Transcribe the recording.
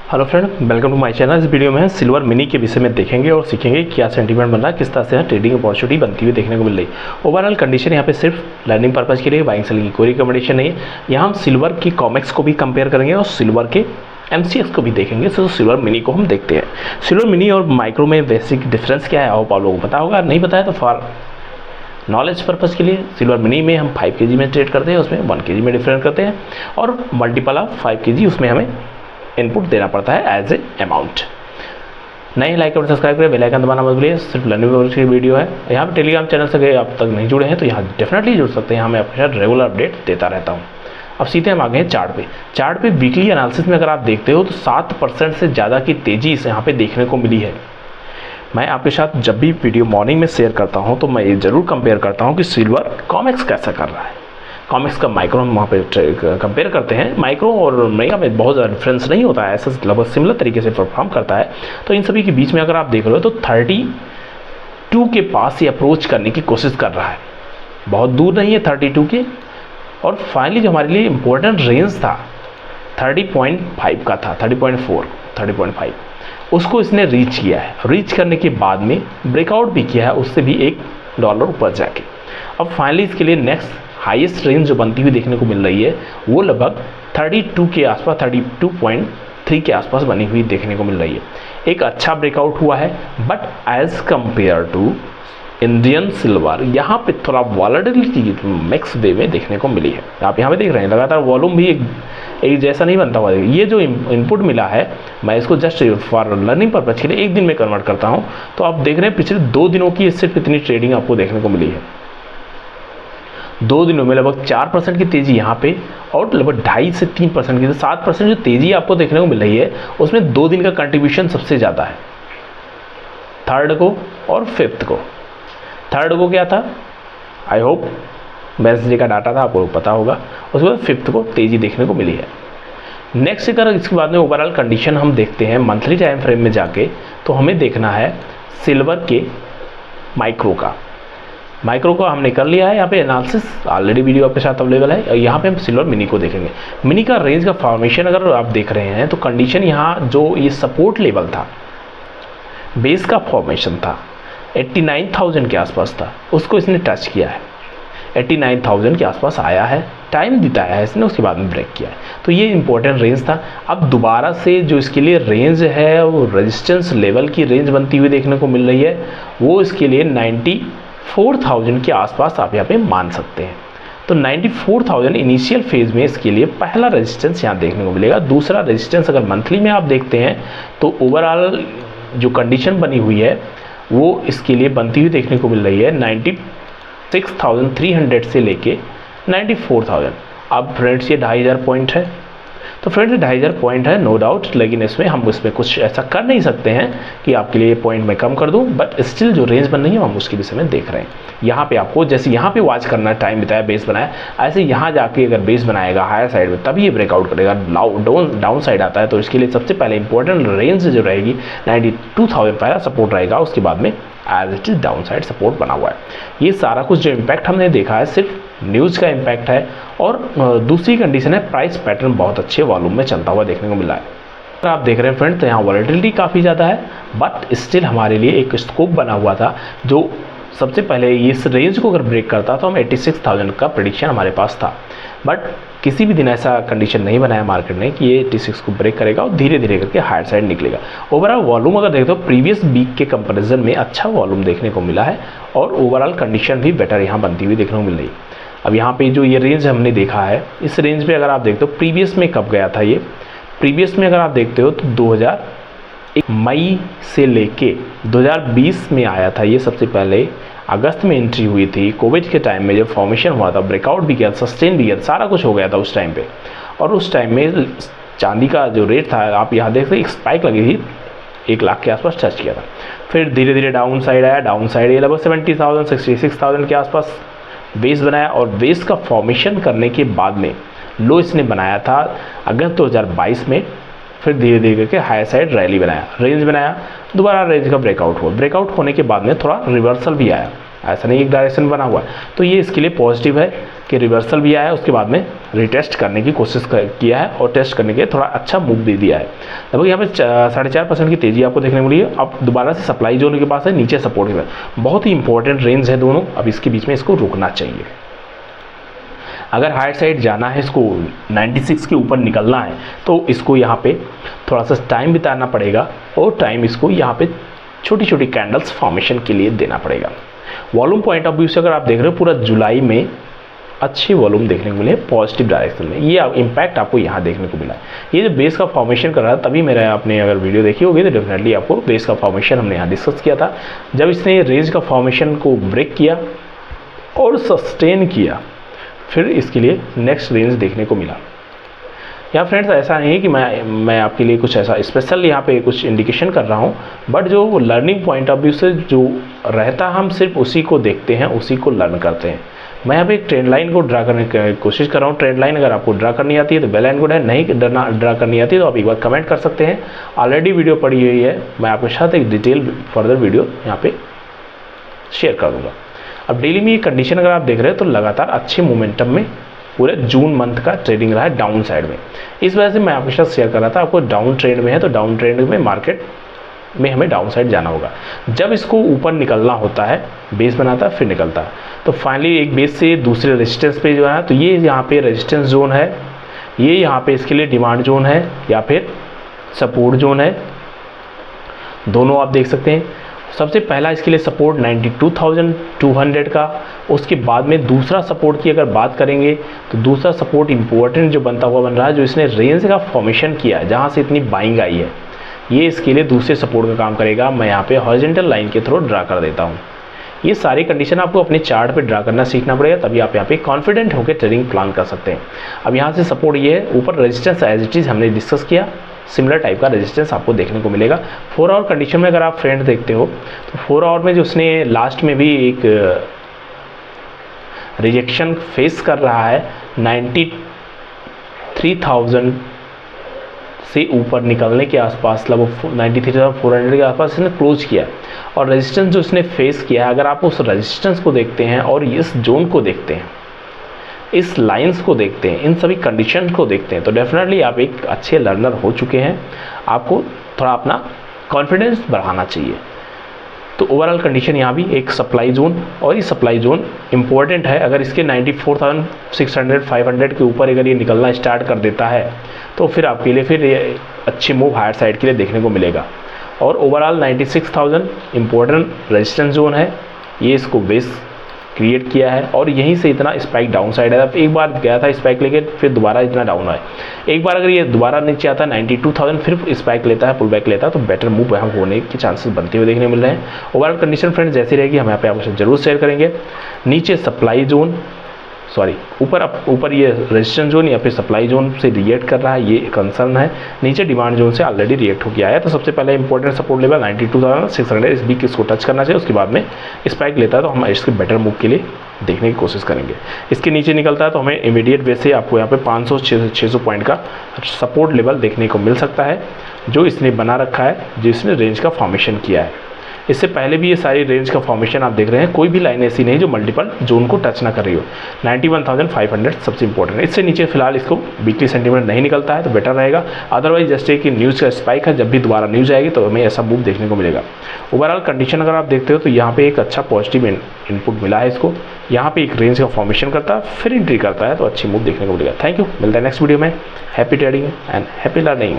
Hello friend, welcome to my channel. इस video में हम सिल्वर मिनी के विषय में देखेंगे और सीखेंगे क्या सेंटीमेंट बन रहा है, किस तरह से ट्रेडिंग अपॉर्चुनिटी बनती हुई देखने को मिल रही है। ओवरऑल कंडीशन यहाँ पे सिर्फ लर्निंग पर्पज़ के लिए, बाइंग सेलिंग की कोई रिकमेंडेशन नहीं है। यहाँ हम सिल्वर की कॉमेक्स को भी कंपेयर करेंगे और सिल्वर के MCX को भी देखेंगे। तो सिल्वर मिनी को हम देखते हैं। सिल्वर मिनी और माइक्रो में बेसिक डिफरेंस क्या है आप लोगों को पता होगा, नहीं पता है तो फॉर नॉलेज पर्पज़ के लिए सिल्वर मिनी में हम 5 kg में ट्रेड करते हैं, उसमें 1 kg में डिफरेंस करते हैं और मल्टीपल ऑफ 5 kg उसमें हमें इनपुट देना पड़ता है एज ए अमाउंट। नहीं लाइक और सब्सक्राइब करें, बेल आइकन दबाना मत भूलिए। सिर्फ लर्निंग की वीडियो है। यहाँ पे टेलीग्राम चैनल से गए आप तक नहीं जुड़े हैं तो यहाँ डेफिनेटली जुड़ सकते हैं। यहाँ मैं आपके साथ रेगुलर अपडेट देता रहता हूँ। अब सीधे हम आगे हैं चार्ट पे। चार्ट पे वीकली एनालिसिस में अगर आप देखते हो तो 7% से ज़्यादा की तेज़ी इस यहाँ पे देखने को मिली है। मैं आपके साथ जब भी वीडियो मॉर्निंग में शेयर करता हूँ तो मैं ये ज़रूर कंपेयर करता हूँ कि सिल्वर कॉमेक्स कैसा कर रहा है। कॉमिक्स का माइक्रो हम वहाँ पे कंपेयर करते हैं। माइक्रो और मेगा में बहुत ज़्यादा डिफरेंस नहीं होता है, ऐसा लगभग सिमिलर तरीके से परफॉर्म करता है। तो इन सभी के बीच में अगर आप देख रहे हो तो 32 के पास ये अप्रोच करने की कोशिश कर रहा है, बहुत दूर नहीं है 32 के। और फाइनली जो हमारे लिए इम्पोर्टेंट रेंज था 30.5 का था, 30.4 30.5, उसको इसने रीच किया है। रीच करने के बाद में ब्रेकआउट भी किया है, उससे भी $1 ऊपर जाके। अब फाइनली इसके लिए नेक्स्ट हाईएस्ट रेंज जो बनती हुई देखने को मिल रही है वो लगभग 32 के आसपास, 32.3 के आसपास बनी हुई देखने को मिल रही है। एक अच्छा ब्रेकआउट हुआ है, but as compared to Indian silver यहाँ पे थोड़ा वॉलेटिलिटी मिक्स वे में देखने को मिली है। आप यहाँ पे देख रहे हैं लगातार वॉल्यूम भी एक जैसा नहीं बनता हुआ। ये जो इनपुट मिला है, मैं इसको जस्ट फॉर लर्निंग पर्पज के लिए 1 दिन में कन्वर्ट करता हूँ। तो आप देख रहे हैं पिछले 2 दिनों की सिर्फ इतनी ट्रेडिंग आपको देखने को मिली है। 2 दिनों में लगभग 4% की तेज़ी यहाँ पे और लगभग 2.5 से 3% की, 7% जो तेज़ी आपको देखने को मिल रही है उसमें 2 दिन का कंट्रीब्यूशन सबसे ज़्यादा है, 3rd को और 5th को। 3rd को क्या था, आई होप वेडनेसडे का डाटा था, आपको पता होगा। उसके बाद 5th को तेज़ी देखने को मिली है। नेक्स्ट अगर इसके बाद में ओवरऑल कंडीशन हम देखते हैं मंथली टाइम फ्रेम में जाके, तो हमें देखना है सिल्वर के माइक्रो का। माइक्रो को हमने कर लिया है। यहाँ पे एनालिसिस ऑलरेडी वीडियो आपके साथ अवेलेबल है। और यहाँ पे हम सिल्वर मिनी को देखेंगे। मिनी का रेंज का फॉर्मेशन अगर आप देख रहे हैं तो कंडीशन यहाँ जो ये सपोर्ट लेवल था, बेस का फॉर्मेशन था 89,000 के आसपास था, उसको इसने टच किया है। 89,000 के आसपास आया है, टाइम दिताया है इसने, उसके बाद में ब्रेक किया है। तो ये इंपॉर्टेंट रेंज था। अब दोबारा से जो इसके लिए रेंज है वो रेजिस्टेंस लेवल की रेंज बनती हुई देखने को मिल रही है, वो इसके लिए 94,000 के आसपास आप यहाँ पे मान सकते हैं। तो 94,000 इनिशियल फेज में इसके लिए पहला रेजिस्टेंस यहाँ देखने को मिलेगा। दूसरा रेजिस्टेंस अगर मंथली में आप देखते हैं तो ओवरऑल जो कंडीशन बनी हुई है वो इसके लिए बनती हुई देखने को मिल रही है 96,300 से लेके 94,000। अब फ्रेंड्स ये 2,500 पॉइंट है। तो फ्रेंड्स 2,500 पॉइंट है नो डाउट, लेकिन इसमें कुछ ऐसा कर नहीं सकते हैं कि आपके लिए पॉइंट मैं कम कर दूं। बट स्टिल जो रेंज बन रही है हम उसके विषय में देख रहे हैं। यहाँ पे आपको जैसे यहाँ पे वॉच करना, टाइम बिताया, बेस बनाया, ऐसे यहाँ जाके अगर बेस बनाएगा हायर साइड में तभी ये ब्रेकआउट करेगा। डाउन साइड आता है तो इसके लिए सबसे पहले इंपॉर्टेंट रेंज जो रहेगी 92,000 पहला सपोर्ट रहेगा। उसके बाद में as it is downside support बना हुआ है। ये सारा कुछ जो इम्पैक्ट हमने देखा है सिर्फ न्यूज़ का इम्पैक्ट है। और दूसरी कंडीशन है प्राइस पैटर्न बहुत अच्छे वॉल्यूम में चलता हुआ देखने को मिला है। अगर आप देख रहे हैं फ्रेंड्स तो यहाँ वॉलेटिलिटी काफ़ी ज़्यादा है, बट स्टिल हमारे लिए एक स्कोप बना हुआ था जो सबसे पहले इस रेंज को अगर ब्रेक करता तो हम 86,000 का प्रेडिक्शन हमारे पास था। बट किसी भी दिन ऐसा कंडीशन नहीं बनाया मार्केट ने कि ये 86 को ब्रेक करेगा और धीरे धीरे करके हायर साइड निकलेगा। ओवरऑल वॉल्यूम अगर देखते हो प्रीवियस वीक के कंपैरिजन में अच्छा वॉल्यूम देखने को मिला है और ओवरऑल कंडीशन भी बेटर यहाँ बनती हुई देखने को मिल रही है। अब यहाँ पे जो ये रेंज हमने देखा है, इस रेंज पे अगर आप देखते हो प्रीवियस में कब गया था ये, प्रीवियस में अगर आप देखते हो तो 2001 मई से लेके 2020 में आया था ये। सबसे पहले अगस्त में एंट्री हुई थी, कोविड के टाइम में जब फॉर्मेशन हुआ था, ब्रेकआउट भी किया, सस्टेन भी किया, सारा कुछ हो गया था उस टाइम पे। और उस टाइम में चांदी का जो रेट था आप यहाँ देख रहे, एक स्पाइक लगी थी, 1 लाख के आसपास टच किया था। फिर धीरे धीरे डाउन साइड आया, डाउन साइड ये लगभग 70,000 66,000 के आसपास बेस बनाया। और बेस का फॉर्मेशन करने के बाद में लो इसने बनाया था अगस्त 2022 में। फिर धीरे धीरे करके हाई साइड रैली बनाया, रेंज बनाया, दोबारा रेंज का ब्रेकआउट हुआ। ब्रेकआउट होने के बाद में थोड़ा रिवर्सल भी आया, ऐसा नहीं एक डायरेक्शन बना हुआ है। तो ये इसके लिए पॉजिटिव है कि रिवर्सल भी आया है, उसके बाद में रिटेस्ट करने की कोशिश किया है और टेस्ट करने के लिए थोड़ा अच्छा मूव दे दिया है। लगभग यहाँ पे 4.5% की तेज़ी आपको देखने को मिली है। अब दोबारा से सप्लाई जोन के पास है, नीचे सपोर्ट है, बहुत ही इंपॉर्टेंट रेंज है दोनों। अब इसके बीच में इसको रुकना चाहिए। अगर हायर साइड जाना है, इसको 96 के ऊपर निकलना है, तो इसको यहाँ पे थोड़ा सा टाइम बिताना पड़ेगा और टाइम इसको यहाँ पे छोटी छोटी कैंडल्स फॉर्मेशन के लिए देना पड़ेगा। वॉल्यूम पॉइंट ऑफ व्यू से अगर आप देख रहे हो, पूरा जुलाई में अच्छे वॉल्यूम देखने को मिले पॉजिटिव डायरेक्शन में। ये इम्पैक्ट आपको यहाँ देखने को मिला है। ये जो बेस का फॉर्मेशन कर रहा था, तभी मेरा आपने अगर वीडियो देखी होगी तो डेफिनेटली आपको बेस का फॉर्मेशन हमने यहाँ डिस्कस किया था। जब इसने रेंज का फॉर्मेशन को ब्रेक किया और सस्टेन किया, फिर इसके लिए नेक्स्ट रेंज देखने को मिला। यहाँ फ्रेंड्स ऐसा नहीं है कि मैं आपके लिए कुछ ऐसा स्पेशल यहाँ पे कुछ इंडिकेशन कर रहा हूँ, बट जो लर्निंग पॉइंट ऑफ व्यू से जो रहता है, हम सिर्फ उसी को देखते हैं, उसी को लर्न करते हैं। मैं यहाँ पे एक ट्रेंड लाइन को ड्रा करने की कोशिश कर रहा हूँ। ट्रेंड लाइन अगर आपको ड्रा करनी आती है तो वेल एंड गुड है, नहीं ड्रा करनी आती है तो आप एक बार कमेंट कर सकते हैं। ऑलरेडी वीडियो पड़ी हुई है, मैं आपके साथ एक डिटेल फर्दर वीडियो यहाँ पे शेयर कर दूँगा। अब डेली में ये कंडीशन अगर आप देख रहे हैं तो लगातार अच्छे मोमेंटम में पूरे जून मंथ का ट्रेडिंग रहा है डाउन साइड में। इस वजह से मैं आपके साथ शेयर कर रहा था, आपको डाउन ट्रेंड में है तो डाउन ट्रेंड में मार्केट में हमें डाउन साइड जाना होगा। जब इसको ऊपर निकलना होता है, बेस बनाता है फिर निकलता है, तो फाइनली एक बेस से दूसरे रेजिस्टेंस पे जो है, तो ये यहाँ पे रेजिस्टेंस जोन है, ये यहाँ पे इसके लिए डिमांड जोन है या फिर सपोर्ट जोन है, दोनों आप देख सकते हैं। सबसे पहला इसके लिए सपोर्ट 92,200 का, उसके बाद में दूसरा सपोर्ट की अगर बात करेंगे तो दूसरा सपोर्ट इम्पोर्टेंट जो बनता हुआ बन रहा है, जो इसने रेंज का फॉर्मेशन किया है, जहाँ से इतनी बाइंग आई है, ये इसके लिए दूसरे सपोर्ट का काम करेगा। मैं यहाँ पे हॉरिजॉन्टल लाइन के थ्रू ड्रा कर देता हूँ। ये सारी कंडीशन आपको अपने चार्ट पे ड्रा करना सीखना पड़ेगा, तभी आप यहाँ पे कॉन्फिडेंट होकर ट्रेडिंग प्लान कर सकते हैं। अब यहाँ से सपोर्ट ये है, ऊपर रेजिस्टेंस एज इट इज़ हमने डिस्कस किया, सिमिलर टाइप का रेजिस्टेंस आपको देखने को मिलेगा। 4 आवर कंडीशन में अगर आप फ्रेंड देखते हो तो 4 आवर में जो उसने लास्ट में भी एक रिजेक्शन फेस कर रहा है, 93,000 से ऊपर निकलने के आसपास, लगभग 93,400 के आसपास इसने क्लोज किया। और रेजिस्टेंस जो इसने फेस किया, अगर आप उस रेजिस्टेंस को देखते हैं और इस जोन को देखते हैं, इस लाइंस को देखते हैं, इन सभी कंडीशन को देखते हैं, तो डेफिनेटली आप एक अच्छे लर्नर हो चुके हैं। आपको थोड़ा अपना कॉन्फिडेंस बढ़ाना चाहिए। तो ओवरऑल कंडीशन यहाँ भी एक सप्लाई जोन, और ये सप्लाई जोन इंपॉर्टेंट है। अगर इसके 94,600 500 के ऊपर अगर ये निकलना स्टार्ट कर देता है तो फिर आपके लिए फिर ये अच्छे मूव हायर साइड के लिए देखने को मिलेगा। और ओवरऑल 96,000 इंपॉर्टेंट रेजिस्टेंस जोन है, ये इसको बेस क्रिएट किया है और यहीं से इतना स्पाइक डाउन साइड है। अब एक बार गया था स्पाइक लेके, फिर दोबारा इतना डाउन है। एक बार अगर ये दोबारा नीचे आता है 92,000, फिर स्पाइक लेता है, पुल बैक लेता है, तो बेटर मूव यहाँ होने के चांसेस बनते हुए देखने मिल रहे हैं। ओवरऑल कंडीशन फ्रेंड्स जैसी रहेगी हम यहाँ पे आपको जरूर शेयर करेंगे। नीचे सप्लाई जोन, सॉरी ऊपर ये रेजिस्टेंस जोन या फिर सप्लाई जोन से रिएक्ट कर रहा है, ये कंसर्न है। नीचे डिमांड जोन से ऑलरेडी रिएक्ट हो गया है। तो सबसे पहले इंपॉर्टेंट सपोर्ट लेवल 92,600 इस बीच इसको टच करना चाहिए। उसके बाद में स्पाइक लेता है तो हम इसके बेटर मूव के लिए देखने की कोशिश करेंगे। इसके नीचे निकलता है तो हमें इमीडिएट बेस से आपको यहाँ पे 500-600 पॉइंट का सपोर्ट लेवल देखने को मिल सकता है, जो इसने बना रखा है, जो इसने रेंज का फॉर्मेशन किया है। इससे पहले भी ये सारी रेंज का फॉर्मेशन आप देख रहे हैं, कोई भी लाइन ऐसी नहीं जो मल्टीपल जोन को टच ना कर रही हो। 91,500 सबसे इंपॉर्टेंट है। इससे नीचे फिलहाल इसको वीकली सेंटीमेंट नहीं निकलता है तो बेटर रहेगा। अदरवाइज जस्ट एक न्यूज़ का स्पाइक है, जब भी दोबारा न्यूज़ आएगी तो हमें ऐसा मूव देखने को मिलेगा। ओवरऑल कंडीशन अगर आप देखते हो तो यहाँ पे एक अच्छा पॉजिटिव इनपुट मिला है इसको, यहाँ पे एक रेंज का फॉर्मेशन करता है, फिर एंट्री करता है, तो अच्छी मूव देखने को मिलेगा। थैंक यू, मिलता है नेक्स्ट वीडियो में। Happy trading and happy learning.